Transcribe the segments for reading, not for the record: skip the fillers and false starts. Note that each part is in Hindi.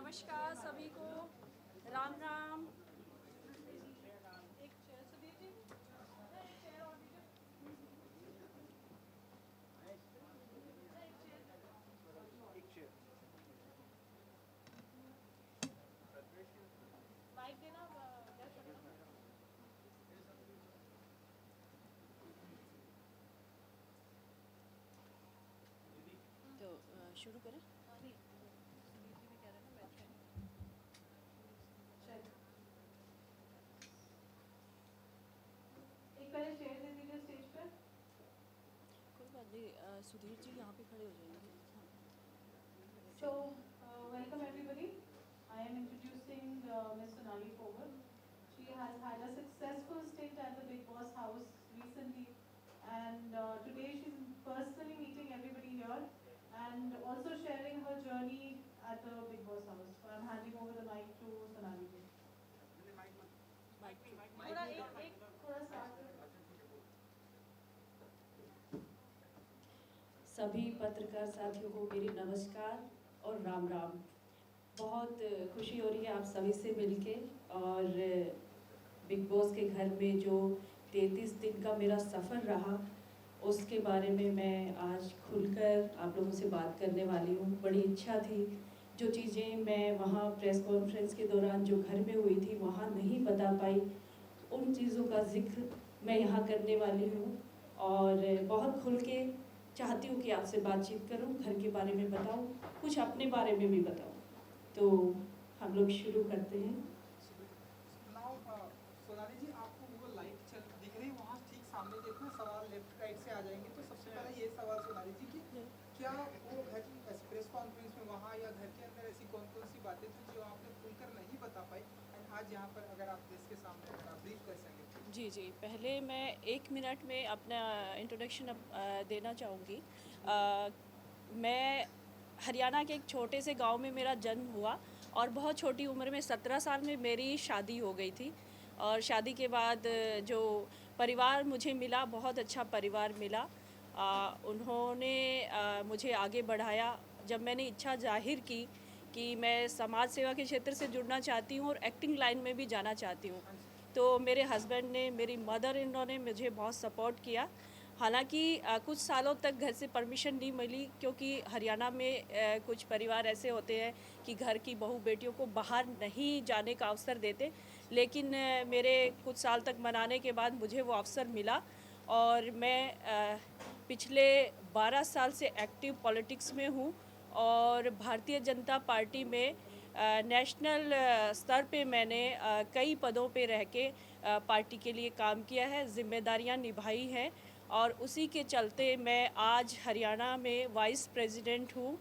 नमस्कार सभी को, राम राम। एक चेयर से दीजिए, एक चेयर और दीजिए। माइक देना क्या करना? तो शुरू करें। नहीं, सुनील जी भी कह रहे हैं ना बैठे। चलिए, एक पहले शेयर दे दीजिए स्टेज पे। कोई बात नहीं, सुधीर जी यहाँ पे खड़े हो जाइए। हाँ। So, welcome everybody. I am introducing Ms. Sonali Forward. She has had a successful stint at the Big Boss house recently, and today she's personally meeting everybody here and also sharing her journey at the Big Boss house. So I'm handing over the mic to Sonali ji. थोड़ा एक थोड़ा start करो। सभी पत्रकार साथियों को मेरी नमस्कार और राम राम। बहुत खुशी हो रही है आप सभी से मिलके, और बिग बॉस के घर में जो 33 दिन का मेरा सफ़र रहा उसके बारे में मैं आज खुलकर आप लोगों से बात करने वाली हूँ। बड़ी इच्छा थी, जो चीज़ें मैं वहाँ प्रेस कॉन्फ्रेंस के दौरान जो घर में हुई थी वहाँ नहीं बता पाई, उन चीज़ों का जिक्र मैं यहाँ करने वाली हूँ। और बहुत खुल के चाहती हूँ कि आपसे बातचीत करूँ, घर के बारे में बताऊँ, कुछ अपने बारे में भी बताऊँ। तो हम लोग शुरू करते हैं। सोनाली जी, आपको वो लाइट चल दिख रही है वहाँ ठीक सामने देखना, सवाल लेफ्ट राइट से आ जाएंगे। तो सबसे पहले ये सवाल सोनाली जी कि क्या वो घर प्रेस कॉन्फ्रेंस में वहाँ या घर के अंदर ऐसी कौन कौन सी बातें थी जो आपने खुलकर नहीं बता पाई, एंड आज यहाँ पर अगर आप प्रेस के सामने अगर आप ब्रीफ कर सकें। जी जी, पहले मैं 1 मिनट में अपना इंट्रोडक्शन देना चाहूँगी। मैं हरियाणा के एक छोटे से गांव में मेरा जन्म हुआ और बहुत छोटी उम्र में 17 साल में मेरी शादी हो गई थी। और शादी के बाद जो परिवार मुझे मिला, बहुत अच्छा परिवार मिला। उन्होंने मुझे आगे बढ़ाया। जब मैंने इच्छा जाहिर की कि मैं समाज सेवा के क्षेत्र से जुड़ना चाहती हूँ और एक्टिंग लाइन में भी जाना चाहती हूँ, तो मेरे हस्बैंड ने, मेरी मदर इन लॉ ने मुझे बहुत सपोर्ट किया। हालांकि कुछ सालों तक घर से परमिशन नहीं मिली, क्योंकि हरियाणा में कुछ परिवार ऐसे होते हैं कि घर की बहू बेटियों को बाहर नहीं जाने का अवसर देते। लेकिन मेरे कुछ साल तक मनाने के बाद मुझे वो अवसर मिला और मैं पिछले 12 साल से एक्टिव पॉलिटिक्स में हूँ और भारतीय जनता पार्टी में नेशनल स्तर पे मैंने कई पदों पे रह के पार्टी के लिए काम किया है, जिम्मेदारियां निभाई हैं। और उसी के चलते मैं आज हरियाणा में वाइस प्रेसिडेंट हूँ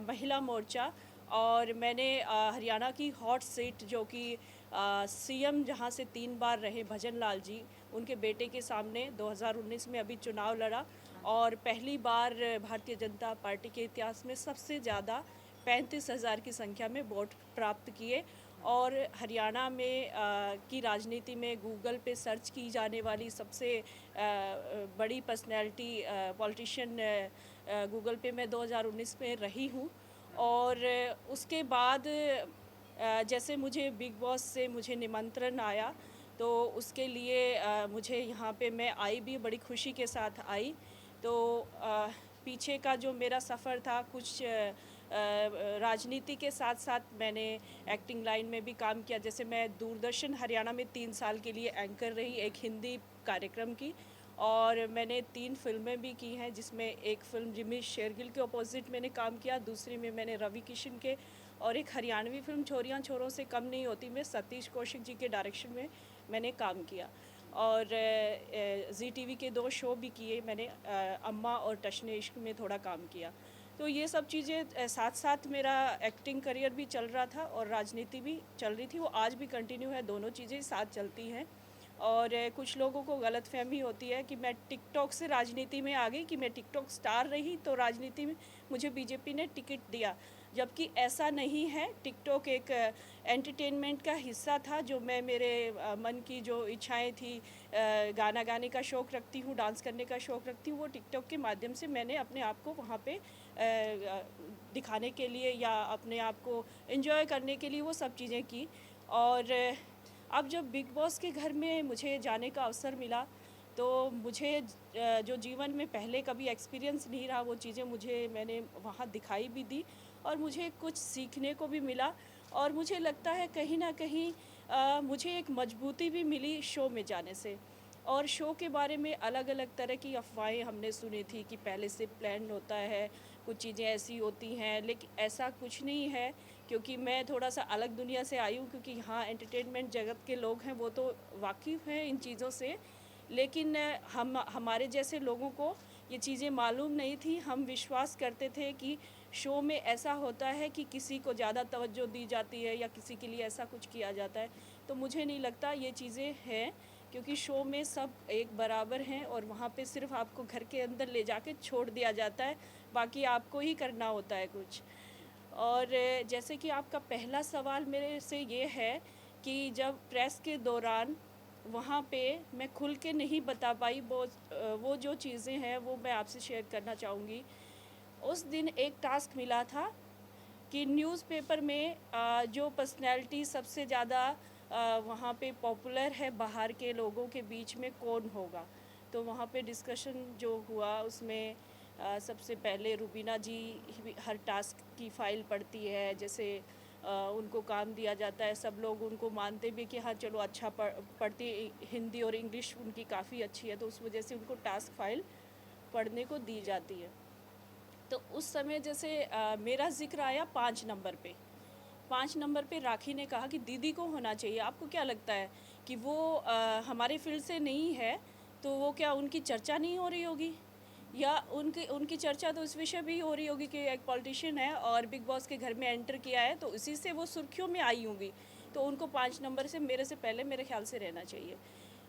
महिला मोर्चा। और मैंने हरियाणा की हॉट सीट जो कि सीएम जहाँ से 3 बार रहे भजन लाल जी, उनके बेटे के सामने 2019 में अभी चुनाव लड़ा और पहली बार भारतीय जनता पार्टी के इतिहास में सबसे ज़्यादा 35,000 की संख्या में वोट प्राप्त किए। और हरियाणा में की राजनीति में गूगल पे सर्च की जाने वाली सबसे बड़ी पर्सनैलिटी पॉलिटिशियन गूगल पे मैं 2019 में रही हूँ। और उसके बाद जैसे मुझे बिग बॉस से मुझे निमंत्रण आया, तो उसके लिए मुझे यहाँ पे मैं आई भी, बड़ी खुशी के साथ आई। तो पीछे का जो मेरा सफ़र था, कुछ राजनीति के साथ साथ मैंने एक्टिंग लाइन में भी काम किया। जैसे मैं दूरदर्शन हरियाणा में 3 साल के लिए एंकर रही, एक हिंदी कार्यक्रम की, और मैंने 3 फिल्में भी की हैं, जिसमें एक फ़िल्म जिमी शेरगिल के अपोजिट मैंने काम किया, दूसरी में मैंने रवि किशन के, और एक हरियाणवी फिल्म छोरियां छोरों से कम नहीं होती में सतीश कौशिक जी के डायरेक्शन में मैंने काम किया। और जी टीवी के 2 शो भी किए मैंने, अम्मा और टशने इश्क में थोड़ा काम किया। तो ये सब चीज़ें साथ साथ मेरा एक्टिंग करियर भी चल रहा था और राजनीति भी चल रही थी, वो आज भी कंटिन्यू है, दोनों चीज़ें साथ चलती हैं। और कुछ लोगों को गलतफहमी होती है कि मैं टिकटॉक से राजनीति में आ गई, कि मैं टिकटॉक स्टार रही तो राजनीति में मुझे बीजेपी ने टिकट दिया, जबकि ऐसा नहीं है। टिकटॉक एक एंटरटेनमेंट का हिस्सा था, जो मैं मेरे मन की जो इच्छाएं थी, गाना गाने का शौक़ रखती हूँ, डांस करने का शौक़ रखती हूँ, वो टिकटॉक के माध्यम से मैंने अपने आप को वहाँ पे दिखाने के लिए या अपने आप को एंजॉय करने के लिए वो सब चीज़ें की। और अब जब बिग बॉस के घर में मुझे जाने का अवसर मिला तो मुझे जो जीवन में पहले कभी एक्सपीरियंस नहीं रहा वो चीज़ें मैंने वहाँ दिखाई भी दी और मुझे कुछ सीखने को भी मिला। और मुझे लगता है कहीं ना कहीं मुझे एक मजबूती भी मिली शो में जाने से। और शो के बारे में अलग अलग तरह की अफवाहें हमने सुनी थी कि पहले से प्लान होता है, कुछ चीज़ें ऐसी होती हैं, लेकिन ऐसा कुछ नहीं है। क्योंकि मैं थोड़ा सा अलग दुनिया से आई हूँ, क्योंकि यहाँ एंटरटेनमेंट जगत के लोग हैं वो तो वाकिफ़ हैं इन चीज़ों से, लेकिन हमारे जैसे लोगों को ये चीज़ें मालूम नहीं थी। हम विश्वास करते थे कि शो में ऐसा होता है कि किसी को ज़्यादा तवज्जो दी जाती है या किसी के लिए ऐसा कुछ किया जाता है। तो मुझे नहीं लगता ये चीज़ें हैं, क्योंकि शो में सब एक बराबर हैं और वहाँ पे सिर्फ आपको घर के अंदर ले जाके छोड़ दिया जाता है, बाकी आपको ही करना होता है कुछ। और जैसे कि आपका पहला सवाल मेरे से ये है कि जब प्रेस के दौरान वहाँ पे मैं खुल के नहीं बता पाई वो जो चीज़ें हैं वो मैं आपसे शेयर करना चाहूँगी। उस दिन एक टास्क मिला था कि न्यूज़पेपर में जो पर्सनैलिटी सबसे ज़्यादा वहाँ पे पॉपुलर है बाहर के लोगों के बीच में कौन होगा। तो वहाँ पे डिस्कशन जो हुआ उसमें सबसे पहले रुबीना जी हर टास्क की फ़ाइल पढ़ती है, जैसे उनको काम दिया जाता है, सब लोग उनको मानते भी कि हाँ चलो अच्छा पढ़ती, हिंदी और इंग्लिश उनकी काफ़ी अच्छी है, तो उस वजह से उनको टास्क फ़ाइल पढ़ने को दी जाती है। तो उस समय जैसे मेरा ज़िक्र आया 5 नंबर पे। 5 नंबर पे राखी ने कहा कि दीदी को होना चाहिए। आपको क्या लगता है कि वो हमारे फील्ड से नहीं है, तो वो क्या उनकी चर्चा नहीं हो रही होगी, या उनकी चर्चा तो इस विषय भी हो रही होगी कि एक पॉलिटिशियन है और बिग बॉस के घर में एंटर किया है, तो इसी से वो सुर्खियों में आई होंगी। तो उनको 5 नंबर से मेरे से पहले मेरे ख्याल से रहना चाहिए।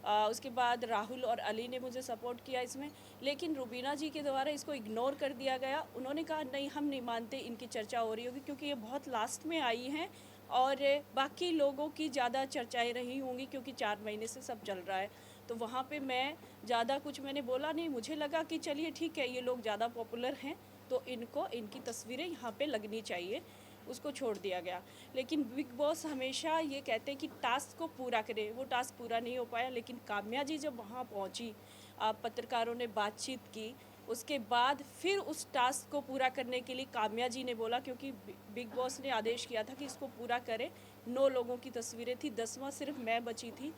उसके बाद राहुल और अली ने मुझे सपोर्ट किया इसमें, लेकिन रुबीना जी के द्वारा इसको इग्नोर कर दिया गया। उन्होंने कहा नहीं, हम नहीं मानते इनकी चर्चा हो रही होगी, क्योंकि ये बहुत लास्ट में आई हैं और बाकी लोगों की ज़्यादा चर्चाएं रही होंगी, क्योंकि 4 महीने से सब चल रहा है। तो वहाँ पे मैं ज़्यादा कुछ मैंने बोला नहीं। मुझे लगा कि चलिए ठीक है, ये लोग ज़्यादा पॉपुलर हैं तो इनकी तस्वीरें यहाँ पे लगनी चाहिए, उसको छोड़ दिया गया। लेकिन बिग बॉस हमेशा ये कहते हैं कि टास्क को पूरा करें, वो टास्क पूरा नहीं हो पाया। लेकिन काम्या जी जब वहाँ पहुँची, पत्रकारों ने बातचीत की, उसके बाद फिर उस टास्क को पूरा करने के लिए काम्या जी ने बोला, क्योंकि बिग बॉस ने आदेश किया था कि इसको पूरा करें। 9 लोगों की तस्वीरें थी, 10वां सिर्फ मैं बची थी।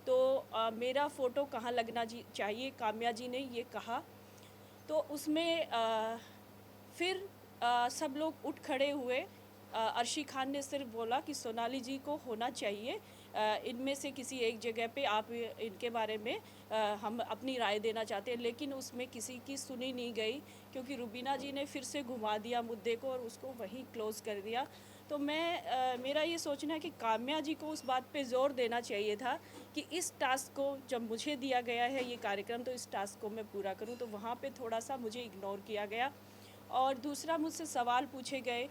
तो मेरा फ़ोटो कहाँ लगना चाहिए, काम्या जी ने ये कहा। तो उसमें फिर सब लोग उठ खड़े हुए। अर्शी खान ने सिर्फ बोला कि सोनाली जी को होना चाहिए, इनमें से किसी एक जगह पे आप इनके बारे में हम अपनी राय देना चाहते हैं। लेकिन उसमें किसी की सुनी नहीं गई, क्योंकि रुबीना जी ने फिर से घुमा दिया मुद्दे को और उसको वहीं क्लोज़ कर दिया। तो मेरा ये सोचना है कि काम्या जी को उस बात पे ज़ोर देना चाहिए था कि इस टास्क को जब मुझे दिया गया है ये कार्यक्रम, तो इस टास्क को मैं पूरा करूं। तो वहाँ पे थोड़ा सा मुझे इग्नोर किया गया। और दूसरा, मुझसे सवाल पूछे गए,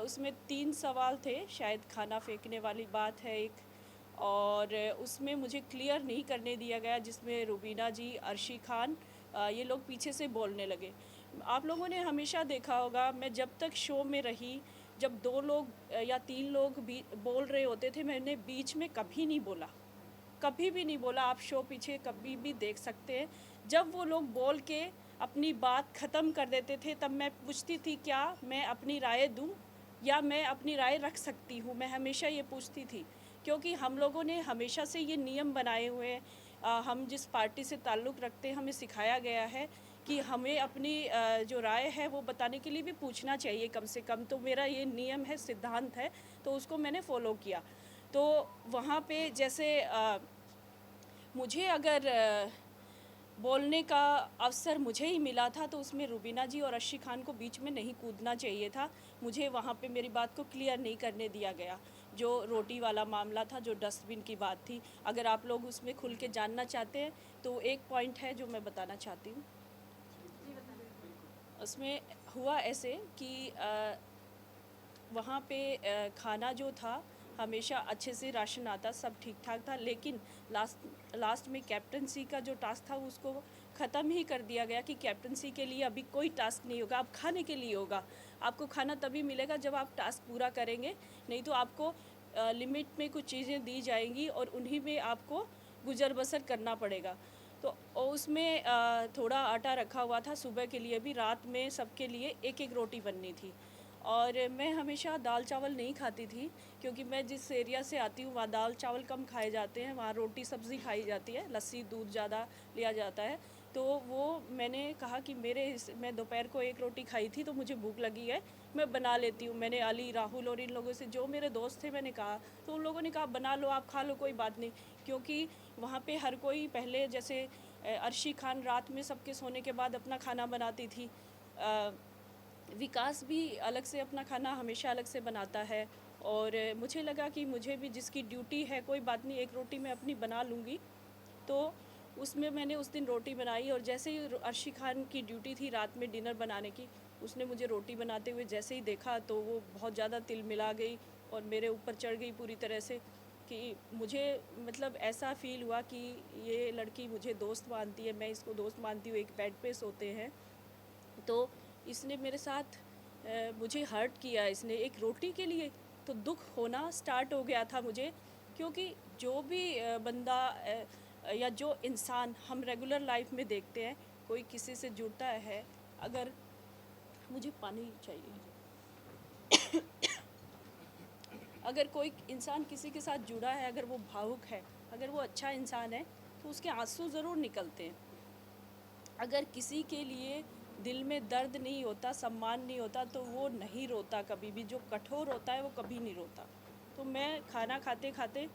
उसमें 3 सवाल थे, शायद खाना फेंकने वाली बात है एक, और उसमें मुझे क्लियर नहीं करने दिया गया, जिसमें रुबीना जी, अर्शी खान ये लोग पीछे से बोलने लगे। आप लोगों ने हमेशा देखा होगा, मैं जब तक शो में रही, जब 2 लोग या 3 लोग भी बोल रहे होते थे, मैंने बीच में कभी नहीं बोला, कभी भी नहीं बोला। आप शो पीछे कभी भी देख सकते हैं, जब वो लोग बोल के अपनी बात ख़त्म कर देते थे, तब मैं पूछती थी क्या मैं अपनी राय दूं या मैं अपनी राय रख सकती हूं। मैं हमेशा ये पूछती थी, क्योंकि हम लोगों ने हमेशा से ये नियम बनाए हुए हैं। हम जिस पार्टी से ताल्लुक़ रखते हैं, हमें सिखाया गया है कि हमें अपनी जो राय है वो बताने के लिए भी पूछना चाहिए कम से कम। तो मेरा ये नियम है, सिद्धांत है, तो उसको मैंने फ़ॉलो किया। तो वहाँ पे जैसे मुझे अगर बोलने का अवसर मुझे ही मिला था, तो उसमें रुबीना जी और अर्शी खान को बीच में नहीं कूदना चाहिए था। मुझे वहाँ पे मेरी बात को क्लियर नहीं करने दिया गया। जो रोटी वाला मामला था, जो डस्टबिन की बात थी, अगर आप लोग उसमें खुल के जानना चाहते हैं तो एक पॉइंट है जो मैं बताना चाहती हूँ। उसमें हुआ ऐसे कि वहाँ पे खाना जो था, हमेशा अच्छे से राशन आता, सब ठीक ठाक था। लेकिन लास्ट में कैप्टनसी का जो टास्क था उसको ख़त्म ही कर दिया गया कि कैप्टनसी के लिए अभी कोई टास्क नहीं होगा, अब खाने के लिए होगा। आपको खाना तभी मिलेगा जब आप टास्क पूरा करेंगे, नहीं तो आपको लिमिट में कुछ चीज़ें दी जाएंगी और उन्हीं में आपको गुजर बसर करना पड़ेगा। तो उसमें थोड़ा आटा रखा हुआ था सुबह के लिए भी, रात में सबके लिए एक एक रोटी बननी थी। और मैं हमेशा दाल चावल नहीं खाती थी, क्योंकि मैं जिस एरिया से आती हूँ वहाँ दाल चावल कम खाए जाते हैं, वहाँ रोटी सब्ज़ी खाई जाती है, लस्सी दूध ज़्यादा लिया जाता है। तो वो मैंने कहा कि मैं दोपहर को एक रोटी खाई थी तो मुझे भूख लगी है, मैं बना लेती हूँ। मैंने अली, राहुल और इन लोगों से, जो मेरे दोस्त थे, मैंने कहा, तो उन लोगों ने कहा बना लो, आप खा लो, कोई बात नहीं। क्योंकि वहाँ पे हर कोई पहले जैसे अर्शी खान रात में सबके सोने के बाद अपना खाना बनाती थी, विकास भी अलग से अपना खाना हमेशा अलग से बनाता है। और मुझे लगा कि मुझे भी जिसकी ड्यूटी है, कोई बात नहीं, एक रोटी मैं अपनी बना लूँगी। तो उसमें मैंने उस दिन रोटी बनाई, और जैसे ही अर्शी खान की ड्यूटी थी रात में डिनर बनाने की, उसने मुझे रोटी बनाते हुए जैसे ही देखा तो वो बहुत ज़्यादा तिल मिला गई और मेरे ऊपर चढ़ गई पूरी तरह से, कि मुझे मतलब ऐसा फ़ील हुआ कि ये लड़की मुझे दोस्त मानती है, मैं इसको दोस्त मानती हूँ, एक बेड पे सोते हैं। तो इसने मेरे साथ मुझे हर्ट किया, इसने एक रोटी के लिए। तो दुख होना स्टार्ट हो गया था मुझे, क्योंकि जो भी बंदा या जो इंसान हम रेगुलर लाइफ में देखते हैं, कोई किसी से जुड़ता है, अगर मुझे पानी चाहिए अगर कोई इंसान किसी के साथ जुड़ा है, अगर वो भावुक है, अगर वो अच्छा इंसान है, तो उसके आंसू ज़रूर निकलते हैं। अगर किसी के लिए दिल में दर्द नहीं होता, सम्मान नहीं होता, तो वो नहीं रोता कभी भी। जो कठोर होता है वो कभी नहीं रोता। तो मैं खाना खाते खाते